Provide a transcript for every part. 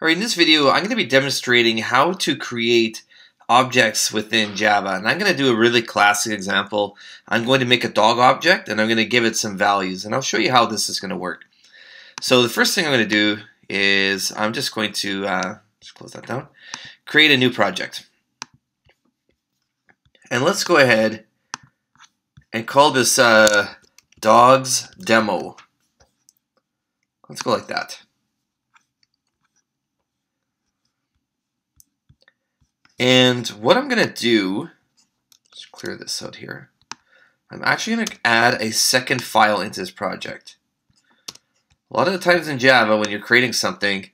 All right, in this video, I'm going to be demonstrating how to create objects within Java. And I'm going to do a really classic example. I'm going to make a dog object, and I'm going to give it some values. And I'll show you how this is going to work. So the first thing I'm going to do is I'm just going to just close that down, create a new project. And let's go ahead and call this dogs demo. Let's go like that. And what I'm going to do, let's clear this out here. I'm actually going to add a second file into this project. A lot of the times in Java, when you're creating something,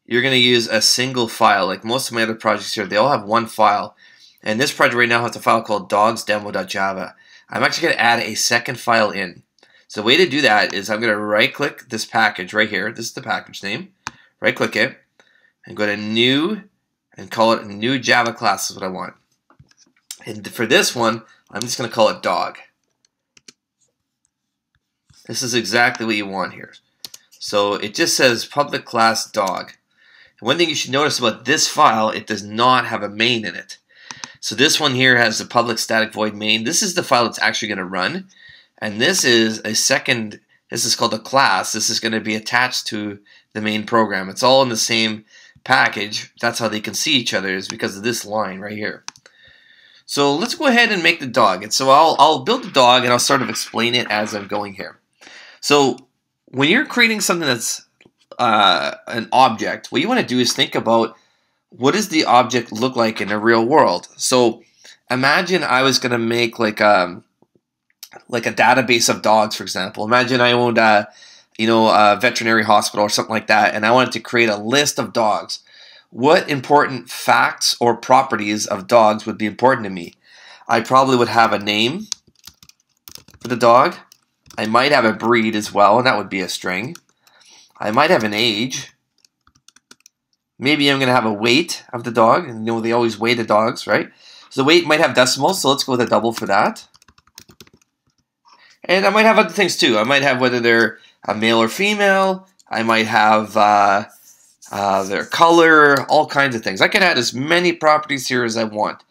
you're going to use a single file. Like most of my other projects here, they all have one file. And this project right now has a file called dogsdemo.java. I'm actually going to add a second file in. So the way to do that is I'm going to right-click this package right here. This is the package name. Right-click it and go to New and call it a new Java class is what I want. And for this one, I'm just going to call it dog. This is exactly what you want here. So it just says public class dog. And one thing you should notice about this file, it does not have a main in it. So this one here has the public static void main. This is the file that's actually going to run. And this is a second, this is called a class. This is going to be attached to the main program. It's all in the same package. That's how they can see each other, is because of this line right here. So let's go ahead and make the dog. And so I'll build the dog and I'll sort of explain it as I'm going here. So when you're creating something that's an object, what you want to do is think about what does the object look like in the real world. So imagine I was going to make like a database of dogs, for example. Imagine I owned a veterinary hospital or something like that, and I wanted to create a list of dogs. What important facts or properties of dogs would be important to me? I probably would have a name for the dog. I might have a breed as well, and that would be a string. I might have an age. Maybe I'm going to have a weight of the dog. And they always weigh the dogs, right? So the weight might have decimals, so let's go with a double for that. And I might have other things too. I might have whether they're a male or female. I might have their color, all kinds of things. I can add as many properties here as I want.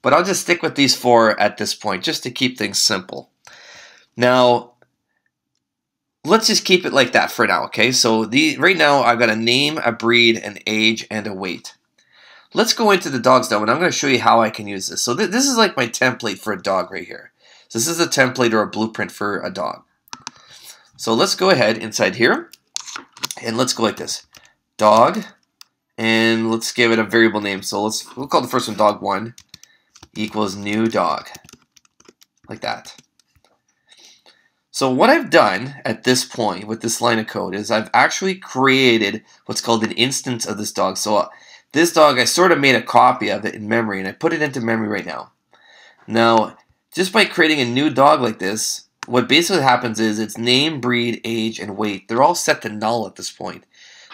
But I'll just stick with these four at this point, just to keep things simple. Now, let's just keep it like that for now, okay? So right now, I've got a name, a breed, an age, and a weight. Let's go into the dogs now, and I'm going to show you how I can use this. So this is like my template for a dog right here. So this is a template or a blueprint for a dog. So let's go ahead inside here, and let's go like this. Dog, and let's give it a variable name. So we'll call the first one dog1 equals new dog, like that. So what I've done at this point with this line of code is I've actually created what's called an instance of this dog. So this dog, I sort of made a copy of it in memory, and I put it into memory right now. Now, just by creating a new dog like this, what basically happens is its name, breed, age, and weight, they're all set to null at this point.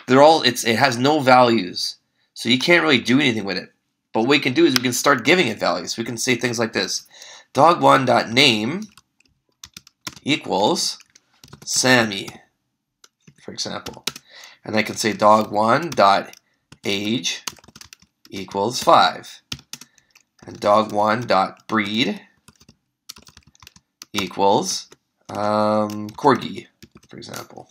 It has no values, so you can't really do anything with it. But what we can do is we can start giving it values. We can say things like this: dog1.name equals Sammy, for example. And I can say dog1.age equals 5. And dog1.breed equals Corgi, for example.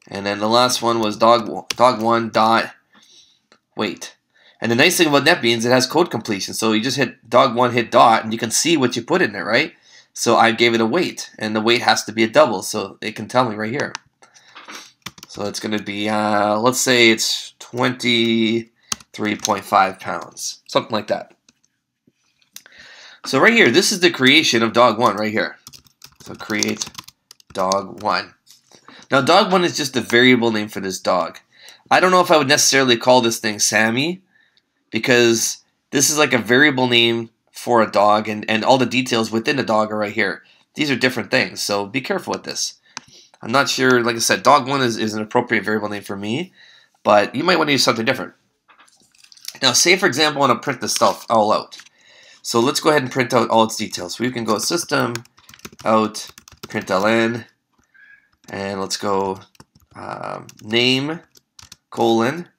And then the last one was dog1.weight. And the nice thing about NetBeans, it has code completion. So you just hit dog1, hit dot, and you can see what you put in there, right? So I gave it a weight, and the weight has to be a double, so it can tell me right here. So it's going to be, let's say it's 23.5 pounds, something like that. So right here, this is the creation of dog1 right here. So create dog1. Now dog1 is just a variable name for this dog. I don't know if I would necessarily call this thing Sammy, because this is like a variable name for a dog, and all the details within the dog are right here. These are different things, so be careful with this. I'm not sure, like I said, dog1 is an appropriate variable name for me, but you might want to use something different. Now say, for example, I want to print this stuff all out. So let's go ahead and print out all its details. So we can go system out println, and let's go name colon,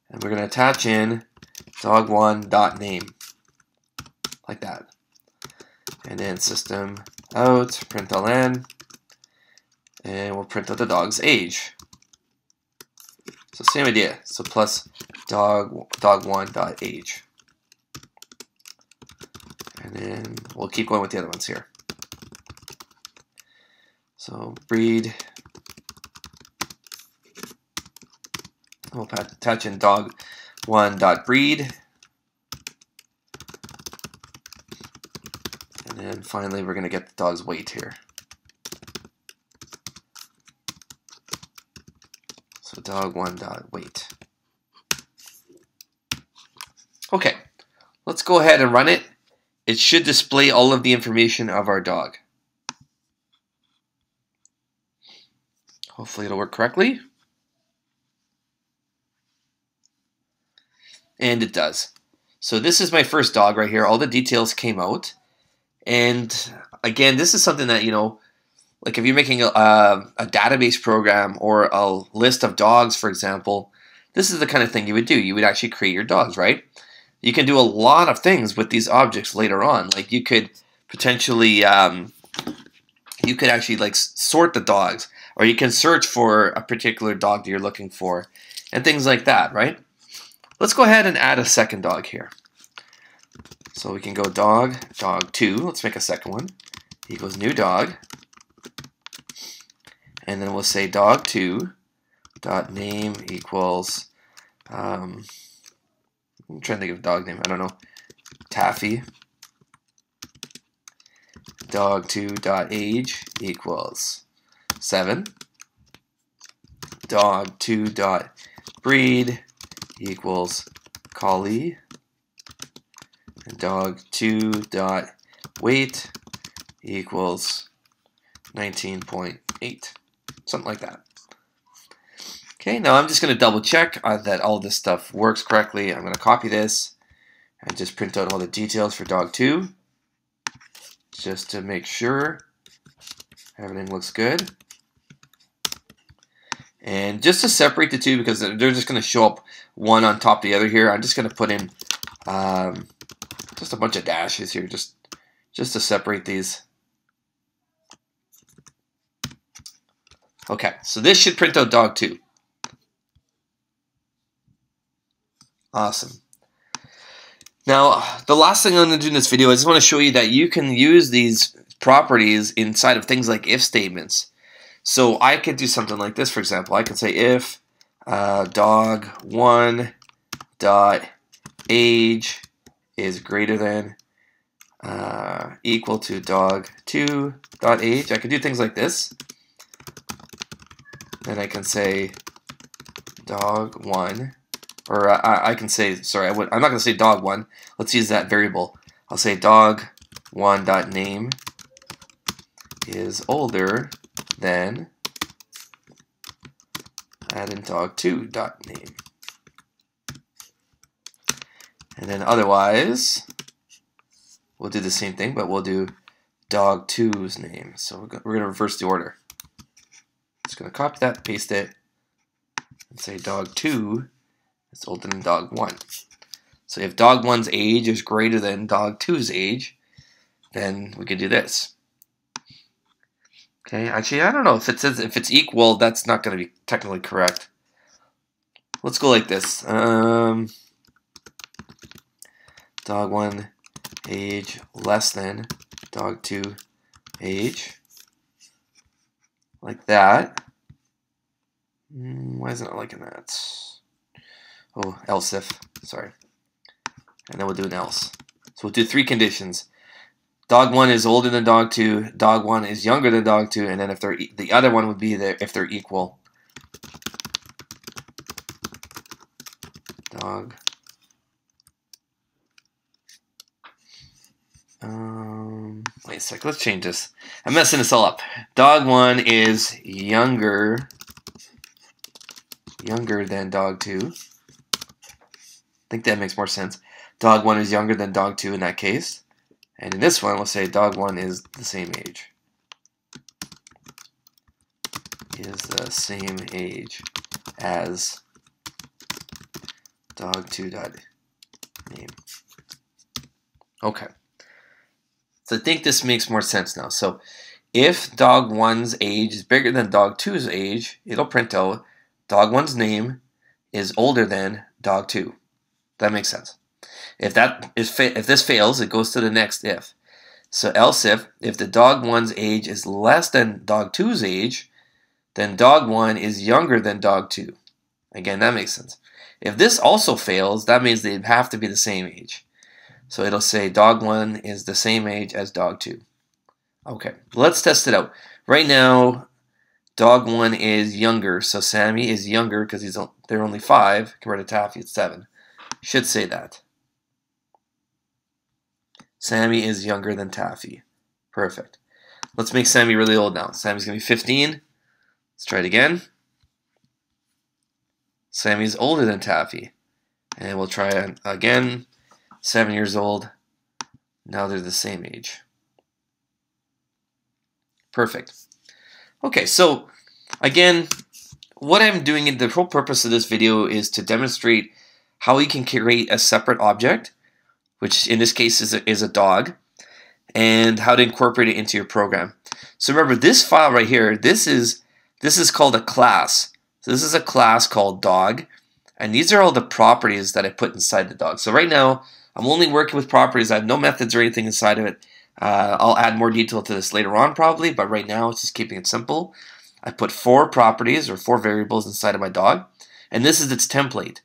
and we're going to attach in dog1 dot name, like that. And then system out, println, and we'll print out the dog's age. So same idea. So plus dog1 dot age. And then we'll keep going with the other ones here. So breed. We'll attach in dog1 dot breed. And then finally we're going to get the dog's weight here. So dog1 dot weight. Okay, let's go ahead and run it. It should display all of the information of our dog. Hopefully it'll work correctly. And it does. So this is my first dog right here. All the details came out. And again, this is something that, you know, like if you're making a database program or a list of dogs, for example, this is the kind of thing you would do. You would actually create your dogs, right? You can do a lot of things with these objects later on. Like you could potentially, you could actually like sort the dogs, or you can search for a particular dog that you're looking for, and things like that, right? Let's go ahead and add a second dog here. So we can go dog2, let's make a second one, equals new dog. And then we'll say dog2 dot name equals, I'm trying to think of a dog name, I don't know, Taffy. Dog2 dot age equals 7. Dog2 dot breed equals collie, and dog2 dot weight equals 19.8, something like that. Okay, now I'm just going to double check that all this stuff works correctly. I'm going to copy this and just print out all the details for dog2 just to make sure everything looks good. And just to separate the two, because they're just going to show up one on top of the other here, I'm just going to put in just a bunch of dashes here, just to separate these. Okay, so this should print out dog2. Awesome. Now, the last thing I'm going to do in this video, I just want to show you that you can use these properties inside of things like if statements. So I could do something like this, for example. I could say if dog1 dot age is greater than equal to dog2 dot age. I could do things like this. Then I can say dog1, or I can say, sorry, I'm not going to say dog1. Let's use that variable. I'll say dog1 dot name is older than, add in dog2 dot name. And then otherwise, we'll do the same thing, but we'll do dog2's name. So we're going to reverse the order. Just going to copy that, paste it, and say dog2 is older than dog1. So if dog1's age is greater than dog2's age, then we could do this. Okay, actually, I don't know if it says if it's equal, that's not going to be technically correct. Let's go like this. Dog1 age less than dog2 age. Like that. Why isn't it liking that? Oh, else if. Sorry. And then we'll do an else. So we'll do 3 conditions. Dog1 is older than dog2. Dog1 is younger than dog2. And then if they're the other one would be if they're equal. Dog. Wait a sec. Let's change this. I'm messing this all up. Dog1 is younger than dog2. I think that makes more sense. Dog1 is younger than dog2 in that case. And in this one, we'll say dog1 is the same age. Is the same age as dog2.name. Okay. So I think this makes more sense now. So if dog1's age is bigger than dog2's age, it'll print out dog1's name is older than dog2. That makes sense. If this fails, it goes to the next if. So else if the dog1's age is less than dog2's age, then dog1 is younger than dog2. Again, that makes sense. If this also fails, that means they have to be the same age. So it'll say dog1 is the same age as dog2. Okay, let's test it out. Right now, dog1 is younger, so Sammy is younger because they're only 5 compared to Taffy at 7. Should say that. Sammy is younger than Taffy. Perfect. Let's make Sammy really old now. Sammy's going to be 15. Let's try it again. Sammy's older than Taffy. And we'll try it again. 7 years old. Now they're the same age. Perfect. Okay, so again, what I'm doing, the whole purpose of this video is to demonstrate how you can create a separate object, which in this case is a dog, and how to incorporate it into your program. So remember, this file right here, this is called a class. So this is a class called dog, and these are all the properties that I put inside the dog. So right now, I'm only working with properties. I have no methods or anything inside of it. I'll add more detail to this later on probably, but right now it's just keeping it simple. I put 4 properties or 4 variables inside of my dog, and this is its template.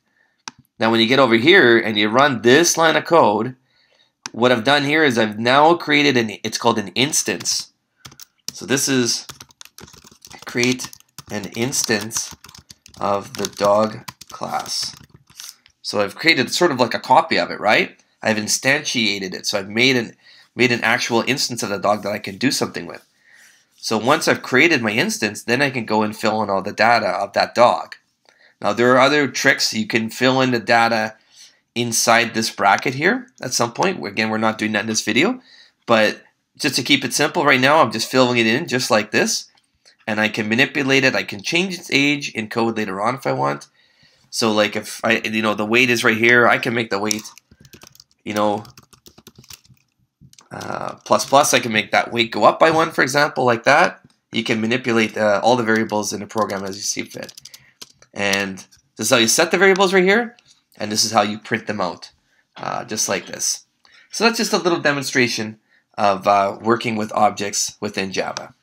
Now when you get over here and you run this line of code, what I've done here is I've now created it's called an instance. So this is create an instance of the dog class. So I've created sort of like a copy of it, right? I've instantiated it. So I've made an actual instance of the dog that I can do something with. So once I've created my instance, then I can go and fill in all the data of that dog. Now there are other tricks. You can fill in the data inside this bracket here at some point. Again, we're not doing that in this video, but just to keep it simple right now, I'm just filling it in just like this, and I can manipulate it. I can change its age in code later on if I want. So like if the weight is right here, I can make the weight, plus, I can make that weight go up by 1, for example, like that. You can manipulate all the variables in the program as you see fit. And this is how you set the variables right here, and this is how you print them out, just like this. So that's just a little demonstration of working with objects within Java.